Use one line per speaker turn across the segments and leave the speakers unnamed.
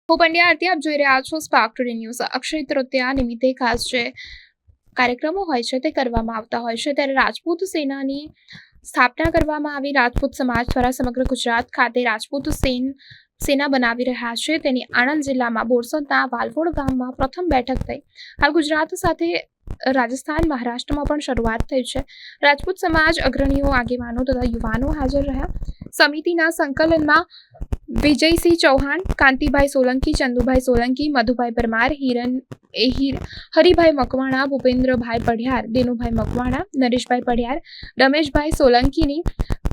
હું પંડ્યા આરતી, આપ જોઈ રહ્યા છો spark today news. Akshay Tritiya નિમિત્તે ખાસ જે કાર્યક્રમો હોય છે તે કરવામાં આવતા હોય છે, ત્યારે રાજપૂત સેનાની સ્થાપના કરવામાં આવી। રાજપૂત સમાજ દ્વારા સમગ્ર ગુજરાત ખાતે રાજપૂત સેના બનાવી રહ્યા છે। તેની આણંદ જિલ્લામાં બોરસદના વાલવોડ ગામમાં પ્રથમ બેઠક થઈ। હાલ ગુજરાત સાથે રાજસ્થાન, મહારાષ્ટ્રમાં પણ શરૂઆત થઈ છે। રાજપૂત સમાજ અગ્રણીઓ, આગેવાનો તથા યુવાનો હાજર રહ્યા। સમિતિના સંકલનમાં વિજયસિંહ ચૌહાણ, કાંતિભાઈ સોલંકી, ચંદુભાઈ સોલંકી, મધુભાઈ પરમાર, હરિભાઈ મકવાણા, ભૂપેન્દ્રભાઈ પઢિયાર, દેનુભાઈ મકવાણા, નરેશભાઈ પઢિયાર, રમેશભાઈ સોલંકીની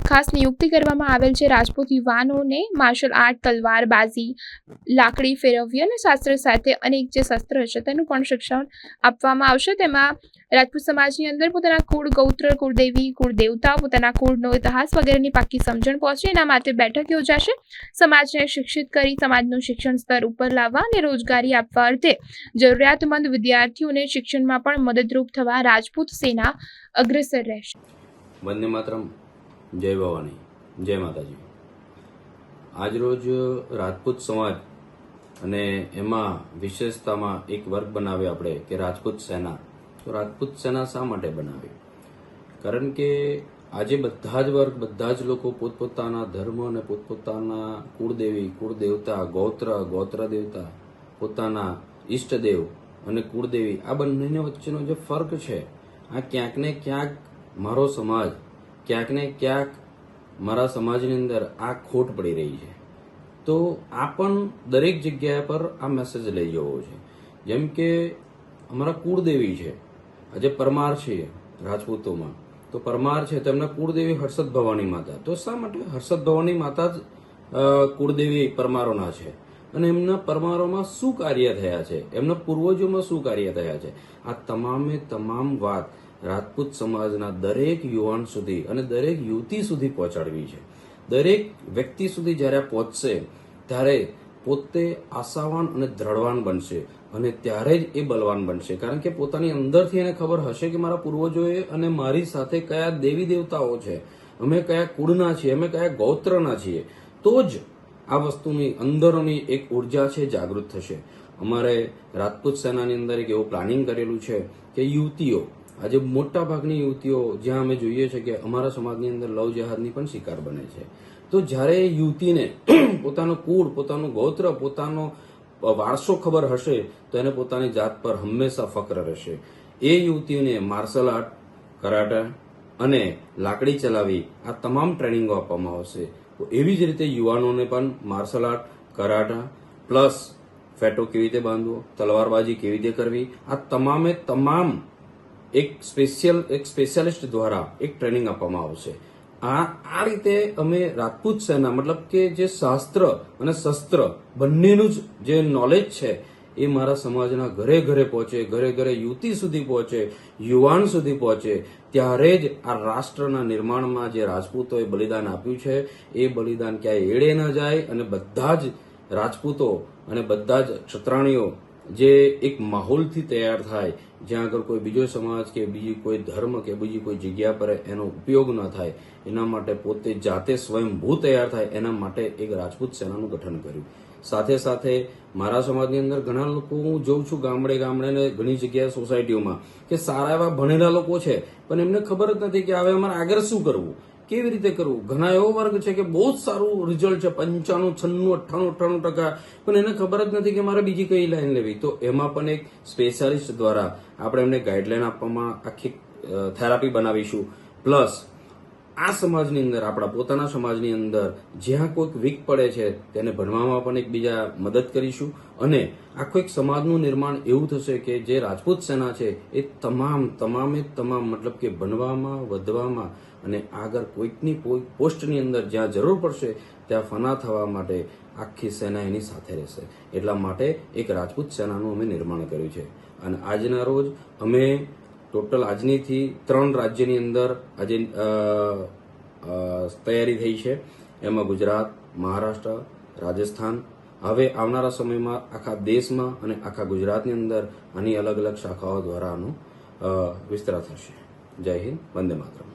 ખાસ નિયુક્તિ કરવામાં આવેલ છે। રાજપૂત યુવાનોને માર્શલ આર્ટ, તલવારબાજી, લાકડી ફેરવવી અને શાસ્ત્ર સાથે અનેક જે શસ્ત્ર છે તેનું પણ શિક્ષણ આપવામાં આવશે। તેમાં રાજપૂત સમાજની અંદર પોતાના કુળ, ગૌત્ર, કુળદેવી, કુળદેવતા, પોતાના કુળનો ઇતિહાસ વગેરેની પાકી સમજણ પહોંચે એના માટે બેઠક યોજાશે। સમાજને શિક્ષિત કરી સમાજનું શિક્ષણ સ્તર ઉપર લાવવા અને રોજગારી આપવા અર્થે જરૂરિયાતમંદ વિદ્યાર્થીઓને શિક્ષણમાં પણ મદદરૂપ થવા રાજપૂત સેના અગ્રેસર રહેશે।
વંદે માતરમ, જય ભવાની, જય માતાજી। આજરોજ રાજપૂત સમાજ અને એમાં વિશેષતામાં એક વર્ગ બનાવ્યો આપણે કે રાજપૂત સેના। તો રાજપૂત સેના શા માટે બનાવી? કારણ કે આજે બધા જ વર્ગ, બધા જ લોકો પોતપોતાના ધર્મ અને પોતપોતાના કુળદેવી, કુળદેવતા, ગોત્ર દેવતા, પોતાના ઈષ્ટદેવ અને કુળદેવી, આ બંનેને વચ્ચેનો જે ફર્ક છે, આ ક્યાંક ને ક્યાંક મારો સમાજ, ક્યાંક ને ક્યાંક મારા સમાજની અંદર આ ખોટ પડી રહી છે। તો આ પણ દરેક જગ્યા પર આ મેસેજ લઈ જવો છે। જેમ કે અમારા કુળદેવી છે, આજે પરમાર છે રાજપૂતોમાં, તો પરમાર છે તો એમના કુળદેવી હર્ષદ ભવાની માતા। તો શા માટે હર્ષદ ભવાની માતા જ કુળદેવી પરમારોના છે? અને એમના પરમારોમાં શું કાર્ય થયા છે, એમના પૂર્વજોમાં શું કાર્ય થયા છે, આ તમામે તમામ વાત રાજપૂત સમાજના દરેક યુવાન સુધી અને દરેક યુવતી સુધી પહોંચાડવી છે। દરેક વ્યક્તિ સુધી જ્યારે પહોંચશે ત્યારે પોતે આશાવાન અને દ્રઢવાન બનશે અને ત્યારે જ એ બલવાન બનશે। કારણ કે પોતાની અંદરથી એને ખબર હશે કે મારા પૂર્વજોએ અને મારી સાથે કયા દેવી દેવતાઓ છે, અમે કયા કુળના છીએ, અમે કયા ગોત્રના છીએ, તો જ આ વસ્તુની અંદરોની એક ઉર્જા છે જાગૃત થશે। અમારે રાજપૂત સેનાની અંદર એક એવું પ્લાનિંગ કરેલું છે કે યુવતીઓ, આજે મોટા ભાગની યુવતીઓ, જ્યાં અમે જોઈએ છે કે અમારા સમાજની અંદર લવ જેહાદની પણ શિકાર બને છે, તો જ્યારે યુવતીને પોતાનું કુળ, પોતાનું ગોત્ર, પોતાનો વારસો ખબર હશે તો એને પોતાની જાત પર હંમેશા ફક્ર રહેશે। એ યુવતીઓને માર્શલ આર્ટ, કરાટા અને લાકડી ચલાવી આ તમામ ટ્રેનિંગો આપવામાં આવશે। તો એવી જ રીતે યુવાનોને પણ માર્શલ આર્ટ, કરાટા પ્લસ ફેટો કેવી રીતે બાંધવો, તલવારબાજી કેવી રીતે કરવી, આ તમામે તમામ એક સ્પેશિયાલિસ્ટ દ્વારા એક ટ્રેનિંગ આપવામાં આવશે। આ રીતે અમે રાજપૂત સેના, મતલબ કે જે શાસ્ત્ર અને શસ્ત્ર બંનેનું જ જે નોલેજ છે એ મારા સમાજના ઘરે ઘરે પહોંચે, ઘરે ઘરે યુવતી સુધી પહોંચે, યુવાન સુધી પહોંચે, ત્યારે જ આ રાષ્ટ્રના નિર્માણમાં જે રાજપૂતોએ બલિદાન આપ્યું છે એ બલિદાન ક્યાંય એળે ન જાય અને બધા જ રાજપૂતો અને બધા જ ક્ષત્રાણીઓ જે એક માહોલથી તૈયાર થાય, જ્યાં આગળ કોઈ બીજો સમાજ કે બીજી કોઈ ધર્મ કે બીજી કોઈ જગ્યા પર એનો ઉપયોગ ન થાય, એના માટે પોતે જાતે સ્વયંભૂ તૈયાર થાય, એના માટે એક રાજપૂત સેનાનું ગઠન કર્યું। સાથે સાથે મારા સમાજની અંદર ઘણા લોકો હું જોઉં છું ગામડે ને ઘણી જગ્યાએ સોસાયટીઓમાં કે સારા એવા ભણેલા લોકો છે, પણ એમને ખબર જ નથી કે હવે અમારે આગળ શું કરવું, કેવી રીતે કરવું। ઘણા એવો વર્ગ છે કે બહુ જ સારું રિઝલ્ટ છે, 95, 96, 98%, પણ એને ખબર જ નથી કે મારે બીજી કઈ લાઈન લેવી। તો એમાં પણ એક સ્પેશિયાલિસ્ટ દ્વારા આપણે એમને ગાઈડલાઈન આપવામાં આખી થેરાપી બનાવીશું। પ્લસ આ સમાજની અંદર, આપણા પોતાના સમાજની અંદર જ્યાં કોઈક વીક પડે છે તેને ભણવામાં પણ એકબીજા મદદ કરીશું અને આખું એક સમાજનું નિર્માણ એવું થશે કે જે રાજપૂત સેના છે એ તમામે તમામ મતલબ કે ભણવામાં, વધવામાં અને આગળ કોઈકની પોસ્ટની અંદર જ્યાં જરૂર પડશે ત્યાં ફના થવા માટે આખી સેના એની સાથે રહેશે। એટલા માટે એક રાજપૂત સેનાનું અમે નિર્માણ કર્યું છે અને આજના રોજ અમે ટોટલ આજનીથી 3 રાજ્યની અંદર આજે તૈયારી થઈ છે। એમાં ગુજરાત, મહારાષ્ટ્ર, રાજસ્થાન, હવે આવનારા સમયમાં આખા દેશમાં અને આખા ગુજરાતની અંદર આની અલગ અલગ શાખાઓ દ્વારા આનો વિસ્તાર થશે। જય હિન્દ, વંદે માતરમ।